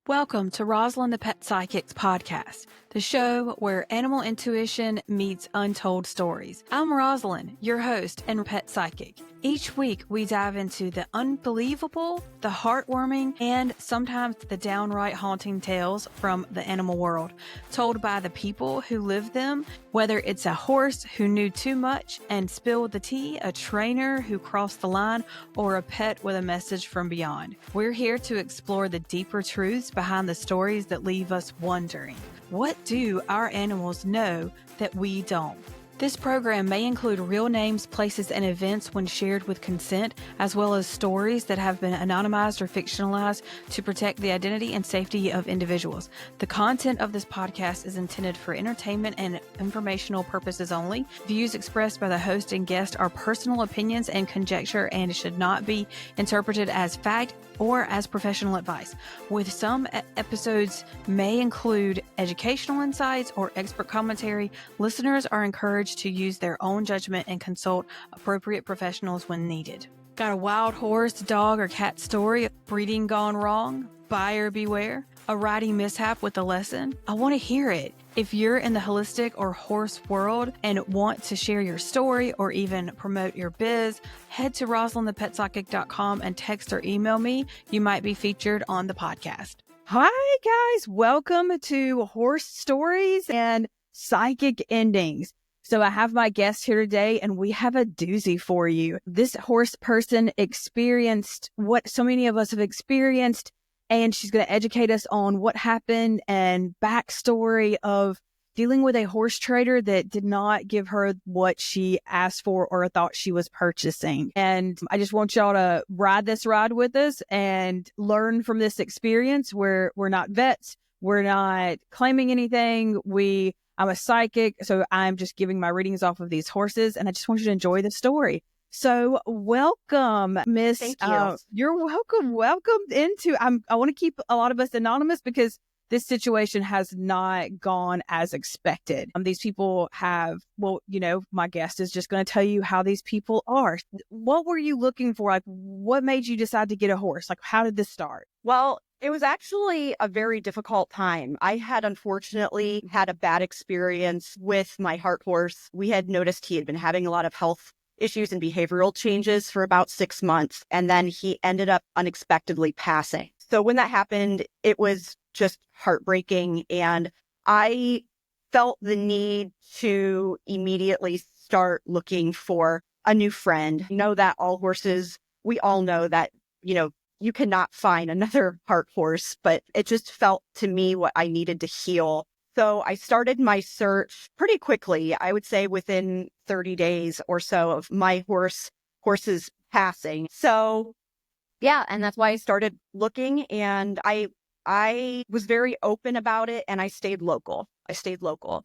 Welcome to Rosalind the Pet Psychic's podcast, the show where animal intuition meets untold stories. I'm Rosalind, your host and pet psychic. Each week, we dive into the unbelievable, the heartwarming, and sometimes the downright haunting tales from the animal world, told by the people who live them, whether it's a horse who knew too much and spilled the tea, a trainer who crossed the line, or a pet with a message from beyond. We're here to explore the deeper truths behind the stories that leave us wondering, what do our animals know that we don't? This program may include real names, places, and events when shared with consent, as well as stories that have been anonymized or fictionalized to protect the identity and safety of individuals. The content of this podcast is intended for entertainment and informational purposes only. Views expressed by the host and guest are personal opinions and conjecture and should not be interpreted as fact or as professional advice. With some episodes may include educational insights or expert commentary, listeners are encouraged to use their own judgment and consult appropriate professionals when needed. Got a wild horse, dog, or cat story, breeding gone wrong, buyer beware, a riding mishap with a lesson? I want to hear it. If you're in the holistic or horse world and want to share your story or even promote your biz, head to rosalindthepetpsychic.com and text or email me. You might be featured on the podcast. Hi, guys. Welcome to Horse Stories and Psychic Endings. So I have my guest here today, and we have a doozy for you. This horse person experienced what so many of us have experienced, and she's going to educate us on what happened and backstory of dealing with a horse trader that did not give her what she asked for or thought she was purchasing. And I just want y'all to ride this ride with us and learn from this experience. We're not vets. We're not claiming anything. I'm a psychic, so I'm just giving my readings off of these horses, and I just want you to enjoy the story. So welcome, Miss. Thank you. You're welcome. Welcome into, I want to keep a lot of us anonymous because this situation has not gone as expected. These people have, my guest is just going to tell you how these people are. What were you looking for? Like, what made you decide to get a horse? Like, how did this start? Well, it was actually a very difficult time. I had unfortunately had a bad experience with my heart horse. We had noticed he had been having a lot of health issues and behavioral changes for about 6 months, and then he ended up unexpectedly passing. So when that happened, it was just heartbreaking, and I felt the need to immediately start looking for a new friend. You know that we all know that, you cannot find another heart horse, but it just felt to me what I needed to heal. So I started my search pretty quickly. I would say within 30 days or so of my horse's passing. So yeah, and that's why I started looking, and I was very open about it, and I stayed local.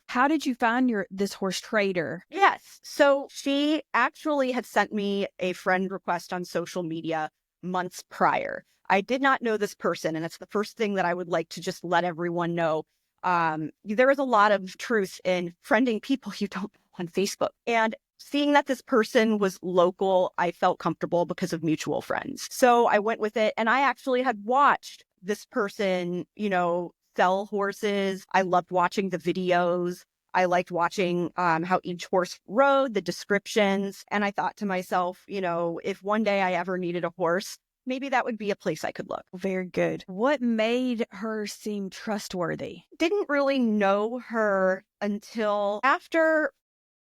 How did you find this horse trader? Yes. So she actually had sent me a friend request on social media months prior. I did not know this person, and it's the first thing that I would like to just let everyone know. There is a lot of truth in friending people you don't know on Facebook. And seeing that this person was local, I felt comfortable because of mutual friends. So I went with it, and I actually had watched this person, sell horses. I loved watching the videos. I liked watching how each horse rode, the descriptions. And I thought to myself, if one day I ever needed a horse, maybe that would be a place I could look. Very good. What made her seem trustworthy? Didn't really know her until after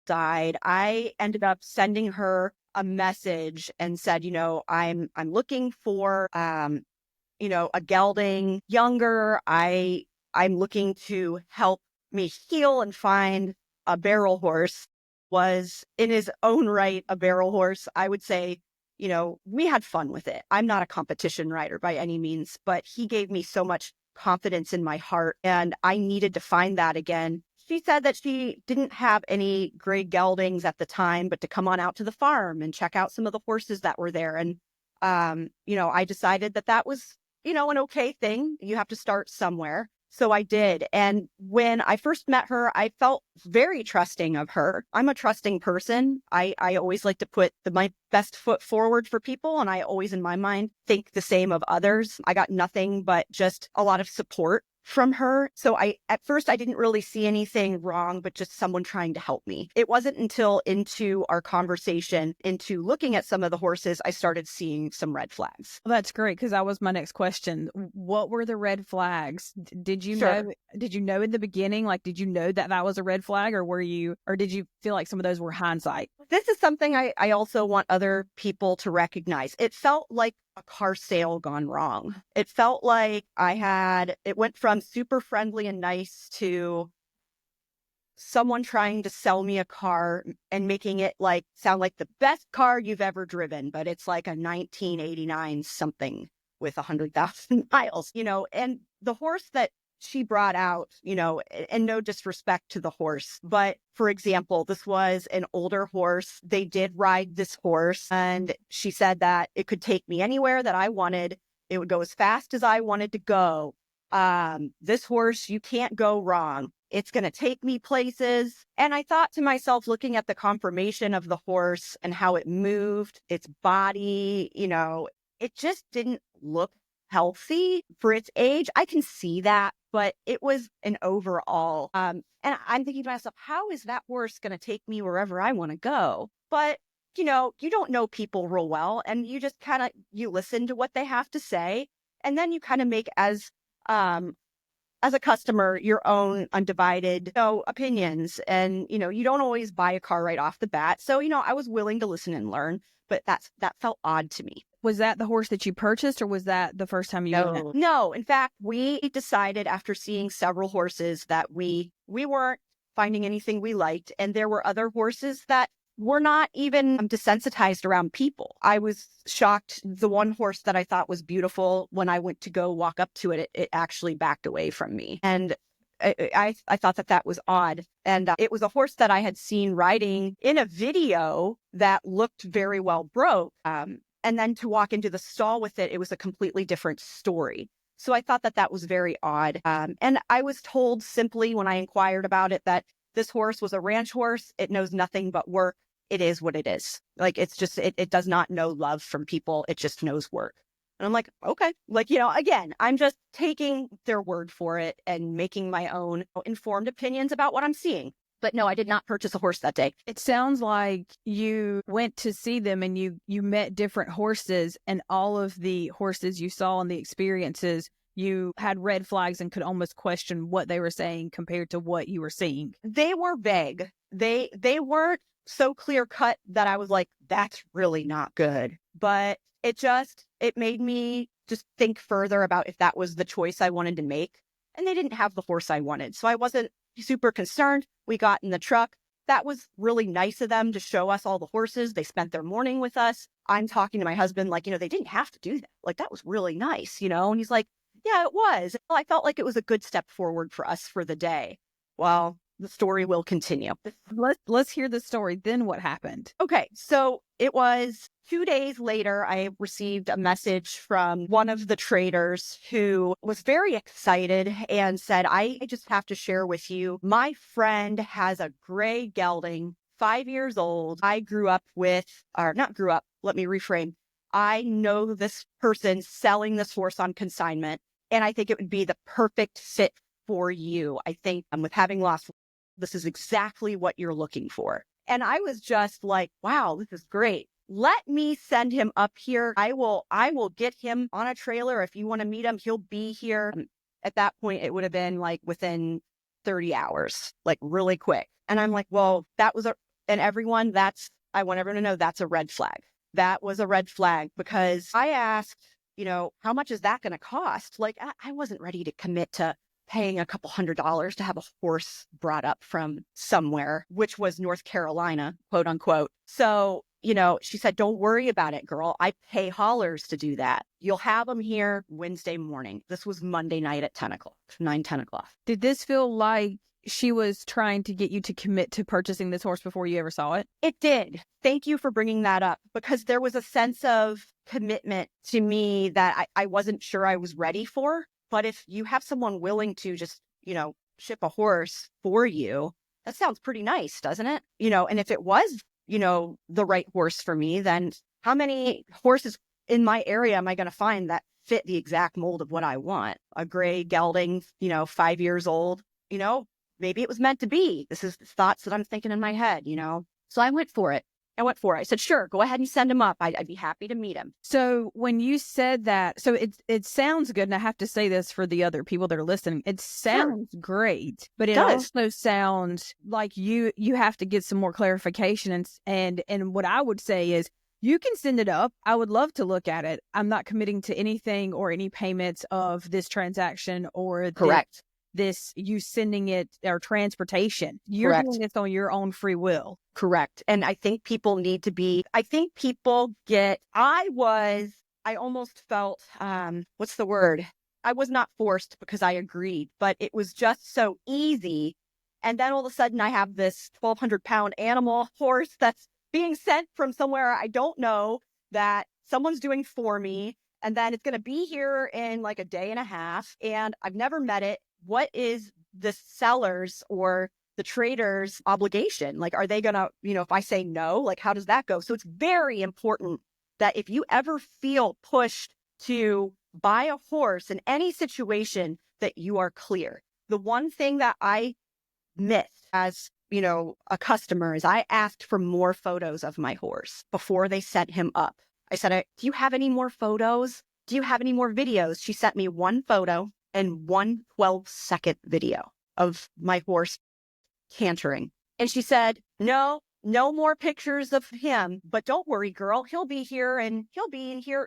died. I ended up sending her a message and said, I'm looking for, a gelding, younger. I'm looking to help me heal and find a barrel horse. Was in his own right a barrel horse. I would say, we had fun with it. I'm not a competition rider by any means, but he gave me so much confidence in my heart, and I needed to find that again. She said that she didn't have any gray geldings at the time, but to come on out to the farm and check out some of the horses that were there. And, I decided that was, an okay thing. You have to start somewhere. So I did. And when I first met her, I felt very trusting of her. I'm a trusting person. I always like to put my best foot forward for people. And I always, in my mind, think the same of others. I got nothing but just a lot of support from her. So at first I didn't really see anything wrong, but just someone trying to help me. It wasn't until into our conversation, into looking at some of the horses, I started seeing some red flags. Well, that's great, because that was my next question. What were the red flags? Did you Sure. know? Did you know in the beginning? Like, did you know that was a red flag, or did you feel like some of those were hindsight? This is something I also want other people to recognize. It felt like a car sale gone wrong. It felt like it went from super friendly and nice to someone trying to sell me a car and making it sound like the best car you've ever driven, but it's like a 1989 something with 100,000 miles, and the horse that she brought out, and no disrespect to the horse, but for example, this was an older horse. They did ride this horse, and she said that it could take me anywhere that I wanted. It would go as fast as I wanted to go. This horse, you can't go wrong. It's going to take me places. And I thought to myself, looking at the conformation of the horse and how it moved, its body, it just didn't look healthy for its age. I can see that, but it was an overall. And I'm thinking to myself, how is that horse going to take me wherever I want to go? But you don't know people real well, and you just you listen to what they have to say, and then you kind of make as a customer, your own undivided opinions. And, you don't always buy a car right off the bat. So, I was willing to listen and learn, but that felt odd to me. Was that the horse that you purchased, or was that the first time you went? No. In fact, we decided after seeing several horses that we weren't finding anything we liked. And there were other horses that were not even desensitized around people. I was shocked. The one horse that I thought was beautiful, when I went to go walk up to it, it actually backed away from me. And I thought that was odd. And it was a horse that I had seen riding in a video that looked very well broke. And then to walk into the stall with it, it was a completely different story. So I thought that was very odd. And I was told simply when I inquired about it that this horse was a ranch horse. It knows nothing but work. It is what it is. It's just, it does not know love from people. It just knows work. And I'm like, okay. Again, I'm just taking their word for it and making my own informed opinions about what I'm seeing. But no, I did not purchase a horse that day. It sounds like you went to see them and you met different horses, and all of the horses you saw and the experiences, you had red flags and could almost question what they were saying compared to what you were seeing. They were vague. They weren't so clear cut that I was like, that's really not good. But it made me just think further about if that was the choice I wanted to make. And they didn't have the horse I wanted. So I wasn't super concerned. We got in the truck. That was really nice of them to show us all the horses. They spent their morning with us. I'm talking to my husband they didn't have to do that. That was really nice, and he's like, yeah, it was. I felt like it was a good step forward for us for the day. Well, the story will continue. Let's hear the story. Then what happened? Okay, so it was 2 days later, I received a message from one of the traders who was very excited and said, I just have to share with you, my friend has a gray gelding, 5 years old. I grew up with, or not grew up, let me reframe. I know this person selling this horse on consignment, and I think it would be the perfect fit for you. I think with having lost, this is exactly what you're looking for. And I was just like, wow, this is great. Let me send him up here. I will get him on a trailer. If you want to meet him, he'll be here. At that point, it would have been within 30 hours, really quick. And I'm like, well, and everyone, I want everyone to know that's a red flag. That was a red flag, because I asked, how much is that going to cost? I wasn't ready to commit to paying a couple $100s to have a horse brought up from somewhere, which was North Carolina, quote unquote. So, she said, don't worry about it, girl. I pay haulers to do that. You'll have them here Wednesday morning. This was Monday night at 10 o'clock. Did this feel like she was trying to get you to commit to purchasing this horse before you ever saw it? It did. Thank you for bringing that up, because there was a sense of commitment to me that I wasn't sure I was ready for. But if you have someone willing to just, ship a horse for you, that sounds pretty nice, doesn't it? And if it was, the right horse for me, then how many horses in my area am I going to find that fit the exact mold of what I want? A gray gelding, 5 years old, maybe it was meant to be. This is the thoughts that I'm thinking in my head, So I went for it. I said, sure, go ahead and send him up. I'd be happy to meet him. So when you said that, so it sounds good, and I have to say this for the other people that are listening. It sounds great, but it also sounds like you have to get some more clarification. And what I would say is, you can send it up. I would love to look at it. I'm not committing to anything or any payments of this transaction or correct. This you sending it or transportation. You're doing this on your own free will. Correct. And I think people I almost felt, what's the word? I was not forced because I agreed, but it was just so easy. And then all of a sudden I have this 1,200-pound animal horse that's being sent from somewhere I don't know that someone's doing for me. And then it's going to be here in like a day and a half. And I've never met it. What is the seller's or the trader's obligation? Like, are they going to, if I say no, like, how does that go? So it's very important that if you ever feel pushed to buy a horse in any situation, that you are clear. The one thing that I missed as, a customer is I asked for more photos of my horse before they sent him up. I said, do you have any more photos? Do you have any more videos? She sent me one photo and one 12-second video of my horse cantering. And she said, no more pictures of him, but don't worry, girl, he'll be here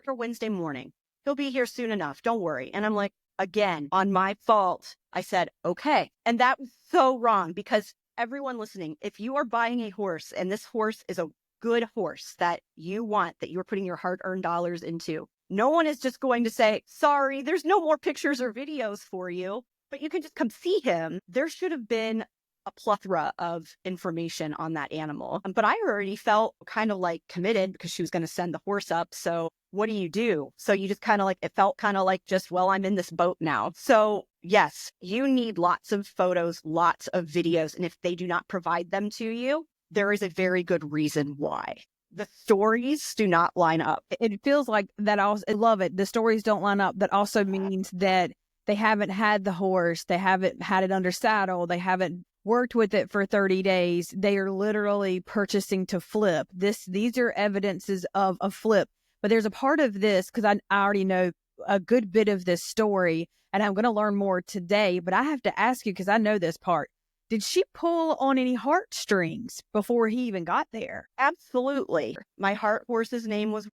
for Wednesday morning. He'll be here soon enough. Don't worry. And I'm like, again, on my fault, I said, okay. And that was so wrong, because everyone listening, if you are buying a horse and this horse is a good horse that you want, that you're putting your hard-earned dollars into, no one is just going to say, sorry, there's no more pictures or videos for you, but you can just come see him. There should have been a plethora of information on that animal. But I already felt kind of like committed because she was going to send the horse up. So what do? So you just kind of like, it felt kind of like just, well, I'm in this boat now. So yes, you need lots of photos, lots of videos. And if they do not provide them to you, there is a very good reason why. The stories do not line up. It feels like that. Also, I love it. The stories don't line up. That also means that they haven't had the horse. They haven't had it under saddle. They haven't worked with it for 30 days. They are literally purchasing to flip. These are evidences of a flip. But there's a part of this, because I already know a good bit of this story, and I'm going to learn more today. But I have to ask you, because I know this part. Did she pull on any heartstrings before he even got there? Absolutely. My heart horse's name was,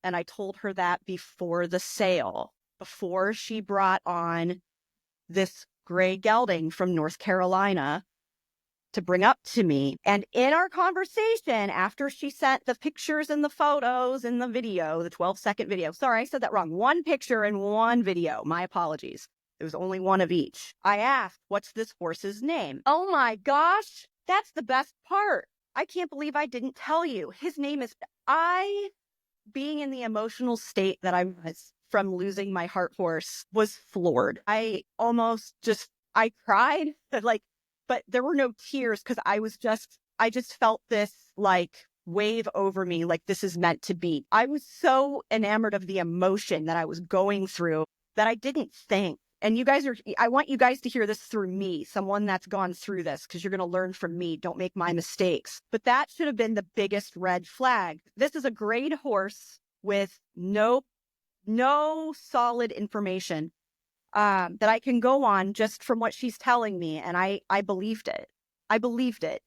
and I told her that before the sale, before she brought on this gray gelding from North Carolina to bring up to me. And in our conversation, after she sent the pictures and the photos and the video, the 12-second video, sorry, I said that wrong. One picture and one video. My apologies. There was only one of each. I asked, what's this horse's name? Oh my gosh, that's the best part. I can't believe I didn't tell you. His name is, being in the emotional state that I was from losing my heart horse, was floored. I cried, but there were no tears, because I just felt this like wave over me, like this is meant to be. I was so enamored of the emotion that I was going through that I didn't think. And I want you guys to hear this through me, someone that's gone through this, because you're going to learn from me. Don't make my mistakes. But that should have been the biggest red flag. This is a grade horse with no solid information that I can go on just from what she's telling me. And I believed it.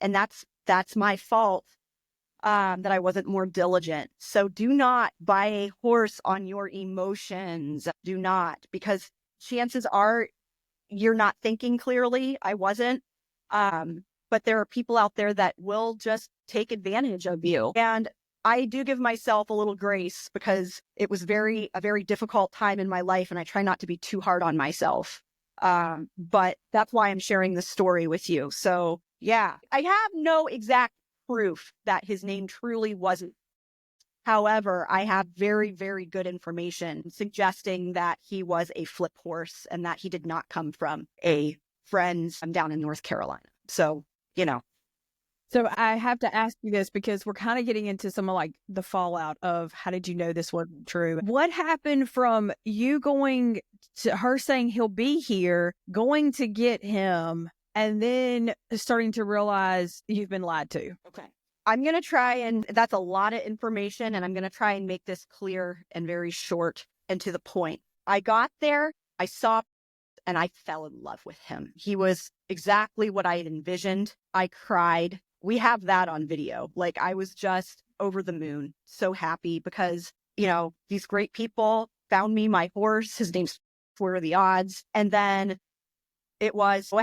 And that's my fault, that I wasn't more diligent. So do not buy a horse on your emotions. Do not, because chances are you're not thinking clearly. I wasn't. But there are people out there that will just take advantage of you. And I do give myself a little grace, because it was a very difficult time in my life, and I try not to be too hard on myself. But that's why I'm sharing this story with you. So yeah, I have no exact proof that his name truly wasn't However, I have very, very good information suggesting that he was a flip horse and that he did not come from a friend's down in North Carolina. So, you know. So I have to ask you this because we're kind of getting into some of like the fallout of how did you know this wasn't true? What happened from you going to her saying he'll be here, going to get him, and then starting to realize you've been lied to? Okay. I'm going to try and that's a lot of information, and I'm going to try and make this clear and very short and to the point. I got there, I saw, and I fell in love with him. He was exactly what I had envisioned. I cried. We have that on video. Like, I was just over the moon, so happy because, you know, these great people found me my horse. His name's What Are the Odds? And then it was,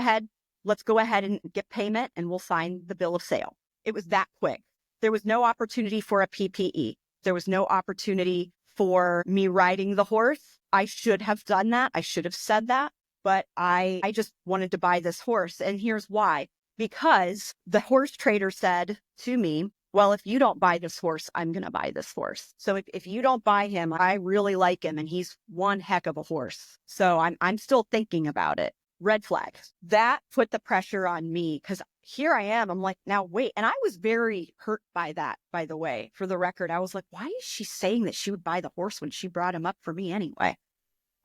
let's go ahead and get payment and we'll sign the bill of sale. It was that quick. There was no opportunity for a PPE. There was no opportunity for me riding the horse. I should have done that. I should have said that. But I just wanted to buy this horse. And here's why. Because the horse trader said to me, well, if you don't buy this horse, I'm going to buy this horse. So if you don't buy him, I really like him and he's one heck of a horse. So I'm still thinking about it. Red flag. That put the pressure on me because here I am. I'm like, now wait. And I was very hurt by that, by the way. For the record, I was like, why is she saying that she would buy the horse when she brought him up for me anyway?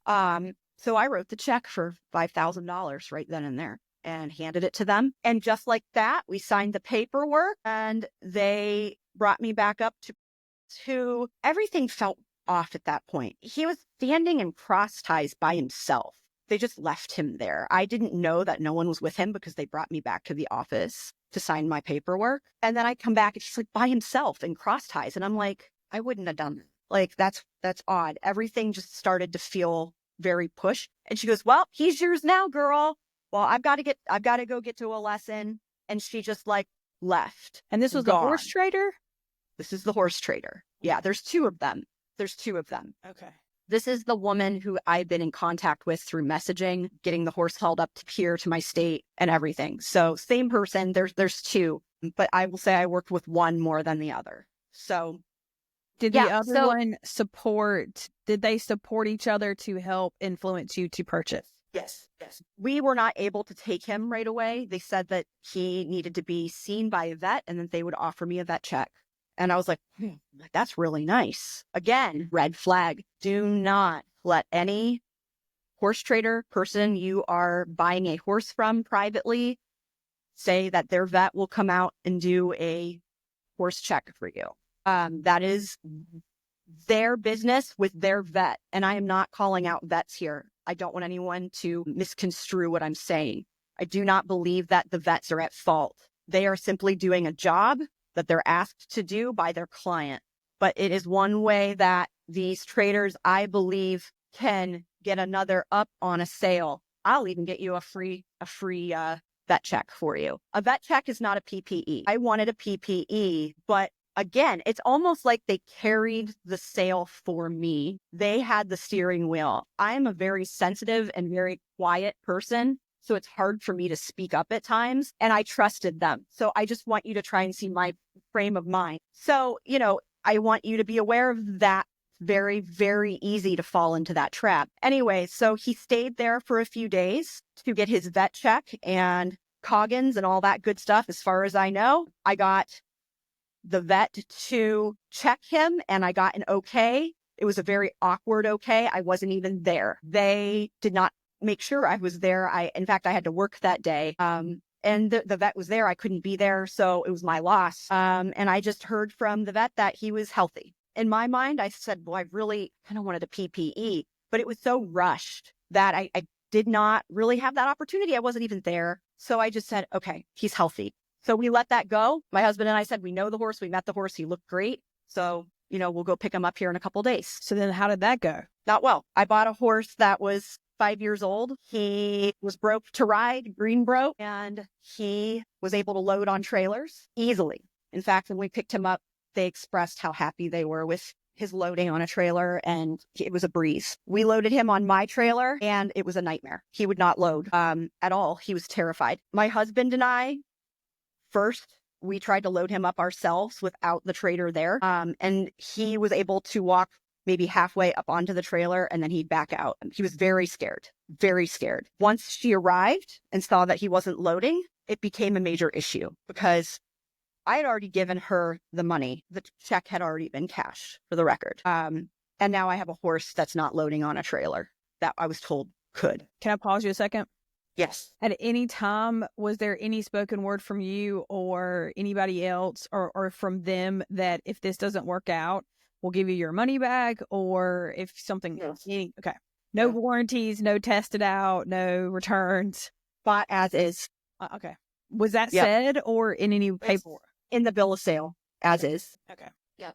So I wrote the check for $5,000 right then and there and handed it to them. And just like that, we signed the paperwork and they brought me back up to everything felt off at that point. He was standing in cross ties by himself. They just left him there. I didn't know that no one was with him because they brought me back to the office to sign my paperwork. And then I come back and she's like by himself in cross ties. And I'm like, I wouldn't have done that. Like, that's odd. Everything just started to feel very pushed. And she goes, well, he's yours now, girl. Well, I've got to go get to a lesson. And she just like left. And this was gone. The horse trader? This is the horse trader. Yeah, there's two of them. Okay. This is the woman who I've been in contact with through messaging, getting the horse held up here to my state and everything. So same person, there's two, but I will say I worked with one more than the other. So did the other one did they support each other to help influence you to purchase? Yes. We were not able to take him right away. They said that he needed to be seen by a vet and that they would offer me a vet check. And I was like, that's really nice. Again, red flag. Do not let any horse trader person you are buying a horse from privately say that their vet will come out and do a horse check for you. That is their business with their vet. And I am not calling out vets here. I don't want anyone to misconstrue what I'm saying. I do not believe that the vets are at fault. They are simply doing a job that they're asked to do by their client. But it is one way that these traders, I believe, can get another up on a sale. I'll even get you a free vet check for you. A vet check is not a PPE. I wanted a PPE, but again, it's almost like they carried the sale for me. They had the steering wheel. I'm a very sensitive and very quiet person. So it's hard for me to speak up at times. And I trusted them. So I just want you to try and see my frame of mind. So, I want you to be aware of that. Very, very easy to fall into that trap. Anyway, so he stayed there for a few days to get his vet check and Coggins and all that good stuff. As far as I know, I got the vet to check him and I got an okay. It was a very awkward okay. I wasn't even there. They did not make sure I was there. In fact, I had to work that day. And the vet was there. I couldn't be there. So it was my loss. And I just heard from the vet that he was healthy. In my mind, I said, well, I really kind of wanted a PPE, but it was so rushed that I did not really have that opportunity. I wasn't even there. So I just said, okay, he's healthy. So we let that go. My husband and I said, we know the horse. We met the horse. He looked great. So, we'll go pick him up here in a couple of days. So then how did that go? Not well. I bought a horse that was 5 years old. He was broke to ride, green broke, and he was able to load on trailers easily. In fact, when we picked him up, they expressed how happy they were with his loading on a trailer, and it was a breeze. We loaded him on my trailer, and it was a nightmare. He would not load at all. He was terrified. My husband and I first We tried to load him up ourselves without the trader there. And he was able to walk maybe halfway up onto the trailer and then he'd back out. He was very scared, very scared. Once she arrived and saw that he wasn't loading, it became a major issue because I had already given her the money. The check had already been cashed, for the record. And now I have a horse that's not loading on a trailer that I was told could. Can I pause you a second? Yes. At any time, was there any spoken word from you or anybody else or from them that if this doesn't work out, we'll give you your money back, or if something, okay. No warranties, no tested out, no returns. Bought as is. Okay. Was that said or in any paperwork? In the bill of sale, as is. Okay. Yep.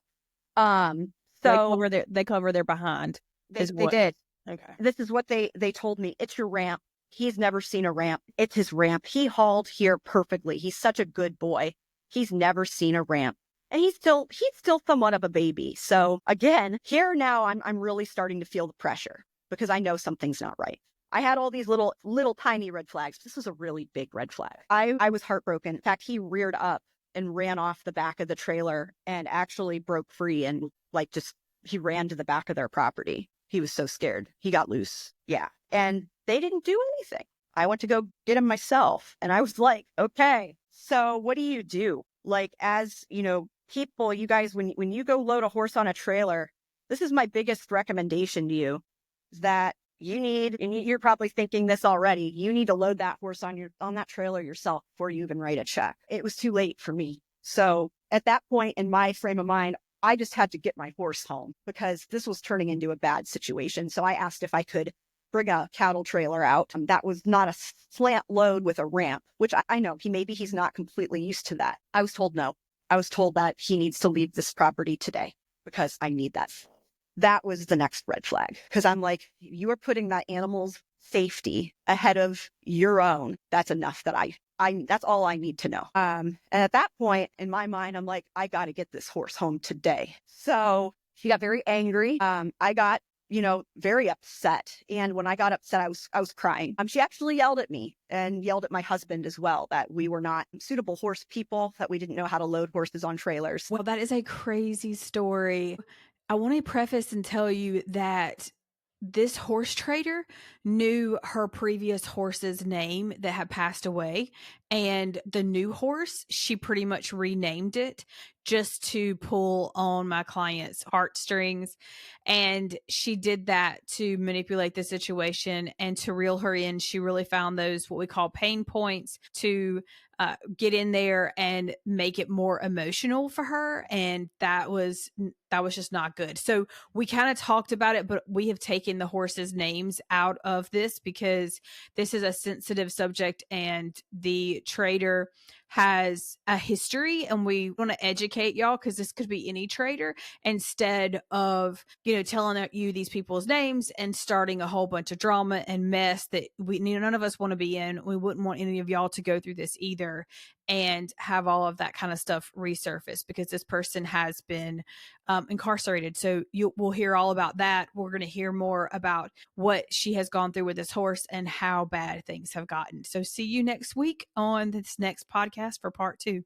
So they cover their behind. They did. Okay. This is what they told me. It's your ramp. He's never seen a ramp. It's his ramp. He hauled here perfectly. He's such a good boy. He's never seen a ramp. And he's still somewhat of a baby. So again, here now I'm really starting to feel the pressure because I know something's not right. I had all these little tiny red flags. This was a really big red flag. I was heartbroken. In fact, he reared up and ran off the back of the trailer and actually broke free and he ran to the back of their property. He was so scared. He got loose. Yeah. And they didn't do anything. I went to go get him myself. And I was like, okay, so what do you do? Like, as you know, people, you guys, when you go load a horse on a trailer, this is my biggest recommendation to you, is that you're probably thinking this already, you need to load that horse on that trailer yourself before you even write a check. It was too late for me. So at that point in my frame of mind, I just had to get my horse home because this was turning into a bad situation. So I asked if I could bring a cattle trailer out. That was not a slant load with a ramp, which I know he's not completely used to that. I was told no. I was told that he needs to leave this property today because I need that. That was the next red flag because I'm like, you are putting that animal's safety ahead of your own. That's enough that that's all I need to know. And at that point in my mind, I'm like, I got to get this horse home today. So she got very angry. I got, very upset. And when I got upset, I was crying. She actually yelled at me and yelled at my husband as well, that we were not suitable horse people, that we didn't know how to load horses on trailers. Well, that is a crazy story. I want to preface and tell you that this horse trader knew her previous horse's name that had passed away, and the new horse, she pretty much renamed it just to pull on my client's heartstrings. And she did that to manipulate the situation and to reel her in. She really found those, what we call pain points, to get in there and make it more emotional for her. And that was just not good. So we kind of talked about it, but we have taken the horses' names out of this because this is a sensitive subject and the trader has a history, and we want to educate y'all because this could be any trader, instead of telling you these people's names and starting a whole bunch of drama and mess that none of us want to be in. We wouldn't want any of y'all to go through this either and have all of that kind of stuff resurface because this person has been incarcerated. So we'll hear all about that. We're going to hear more about what she has gone through with this horse and how bad things have gotten. So see you next week on this next podcast for part 2.